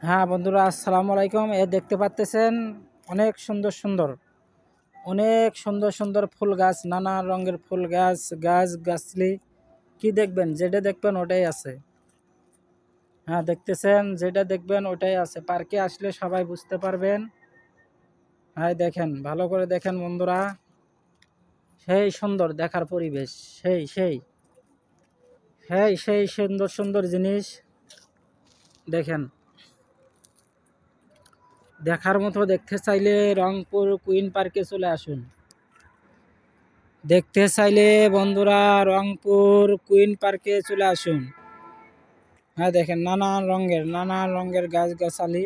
হ্যাঁ বন্ধুরা, আসসালামু আলাইকুম। দেখতে পাচ্তেছেন অনেক সুন্দর সুন্দর ফুল গাছ, নানা রঙের ফুল গাছ গাছলি। কি দেখবেন, যেটা দেখবেন ওটাই আছে। হ্যাঁ দেখতেছেন, যেটা দেখবেন ওটাই আছে। পার্কে আসলে সবাই বুঝতে পারবেন। হ্যাঁ দেখেন, ভালো করে দেখেন বন্ধুরা। সেই সুন্দর দেখার পরিবেশ, সেই সেই সেই সেই সুন্দর সুন্দর জিনিস দেখেন। দেখার মতো দেখতে চাইলে রংপুর কুইন পার্কে চলে আসুন। দেখতে চাইলে বন্ধুরা রংপুর কুইন পার্কে চলে আসুন। হ্যাঁ দেখেন, নানান রঙের গাছগাছালি।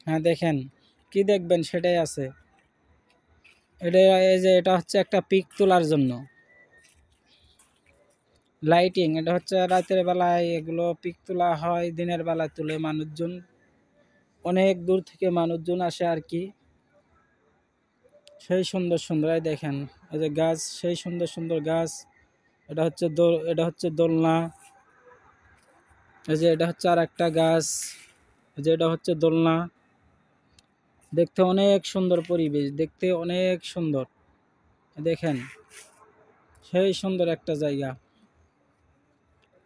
হ্যাঁ দেখেন, কি দেখবেন সেটাই আছে। এটা হচ্ছে একটা পিক তোলার জন্য লাইটিং। এটা হচ্ছে রাতের বেলায়, এগুলো পিক তোলা হয়, দিনের বেলায় তুলে মানুষজন। অনেক দূর থেকে মানুষজন আসে আর কি। সেই সুন্দর সুন্দর এই দেখেন, এই যে গাছ, সেই সুন্দর সুন্দর গাছ। এটা হচ্ছে দোলনা। এই যে এটা হচ্ছে আর একটা গাছ। এই যে এটা হচ্ছে দোলনা। দেখতে অনেক সুন্দর পরিবেশ, দেখতে অনেক সুন্দর। দেখেন, সেই সুন্দর একটা জায়গা,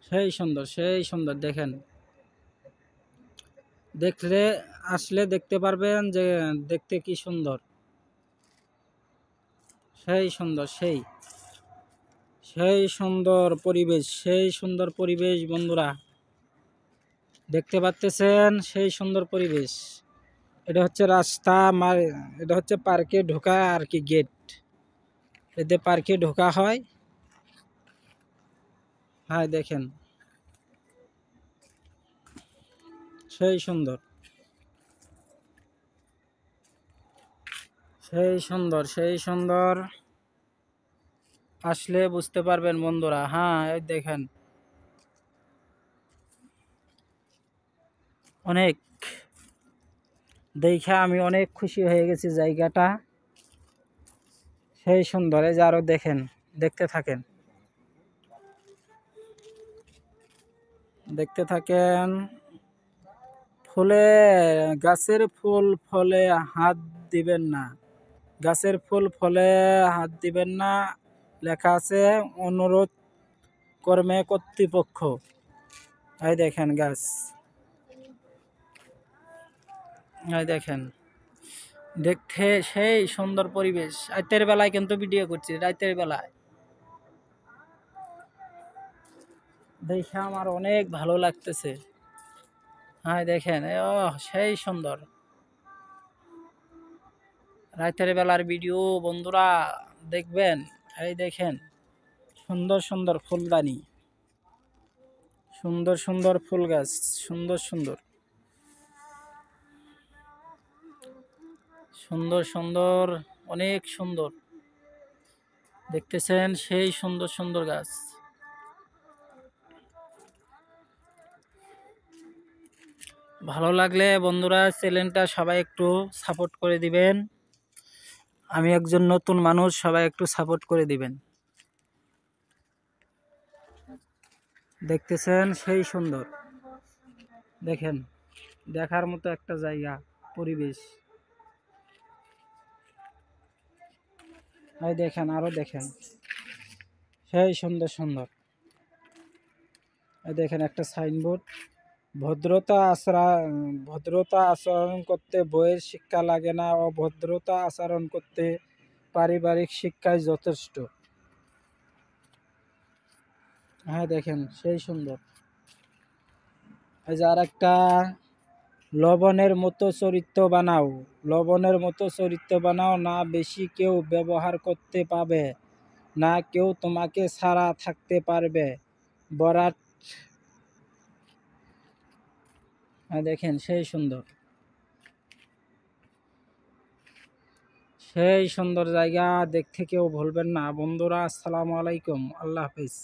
সেই সুন্দর দেখেন। দেখলে আসলে দেখতে পারবেন যে দেখতে কি সুন্দর। সেই সুন্দর, সেই সেই সুন্দর পরিবেশ, সেই সুন্দর পরিবেশ বন্ধুরা। দেখতে পাচ্তেছেন সেই সুন্দর পরিবেশ। এটা হচ্ছে রাস্তা, এটা হচ্ছে পার্কে ঢোকা আর কি, গেট। এতে পার্কে ঢোকা হয়। হ্যাঁ দেখেন, সেই সুন্দর, সেই সুন্দর। আসলে বুঝতে পারবেন বন্ধুরা। হ্যাঁ এই দেখেন, অনেক দেখে আমি অনেক খুশি হয়ে গেছি জায়গাটা। সেই সুন্দর, এই যে আরো দেখেন, দেখতে থাকেন, দেখতে থাকেন। ফুলে, গাছের ফুল ফলে হাত দিবেন না, গাছের ফুল ফলে হাত দিবেন না, লেখা আছে অনুরোধ কর্মে কর্তৃপক্ষ। এই দেখেন গাছ, এই দেখেন। দেখতে সেই সুন্দর পরিবেশ। রাতের বেলায় কিন্তু ভিডিও করছি, রাতের বেলায় দেখে আমার অনেক ভালো লাগতেছে। হ্যাঁ দেখেন, সেই সুন্দর রাতের বেলার ভিডিও বন্ধুরা দেখবেন। এই দেখেন, সুন্দর সুন্দর ফুলদানি, সুন্দর সুন্দর ফুল গাছ, সুন্দর সুন্দর সুন্দর সুন্দর, অনেক সুন্দর। দেখতেছেন সেই সুন্দর সুন্দর গাছ। ভালো লাগলে বন্ধুরা চ্যানেলটা সবাই একটু সাপোর্ট করে দিবেন। আমি একজন নতুন মানুষ, সবাই একটু সাপোর্ট করে দিবেন। দেখতেছেন সেই সুন্দর, দেখেন, দেখার মতো একটা জায়গা, পরিবেশ। এই দেখেন, আরো দেখেন, সেই সুন্দর সুন্দর। এই দেখেন একটা সাইনবোর্ড, ভদ্রতা আচরণ করতে বইয়ের শিক্ষা লাগে না, অভদ্রতা আচরণ করতে পারিবারিক শিক্ষাই যথেষ্ট। হ্যাঁ দেখেন, সেই সুন্দর। এই যে আর একটা, লবণের মতো চরিত্র বানাও, লবণের মতো চরিত্র বানাও, না বেশি কেউ ব্যবহার করতে পাবে, না কেউ তোমাকে ছাড়া থাকতে পারবে। বরাত। দেখেন সেই সুন্দর, সেই সুন্দর জায়গা। দেখতে কেউ ভুলবেন না বন্ধুরা। আসসালামু আলাইকুম, আল্লাহ হাফিজ।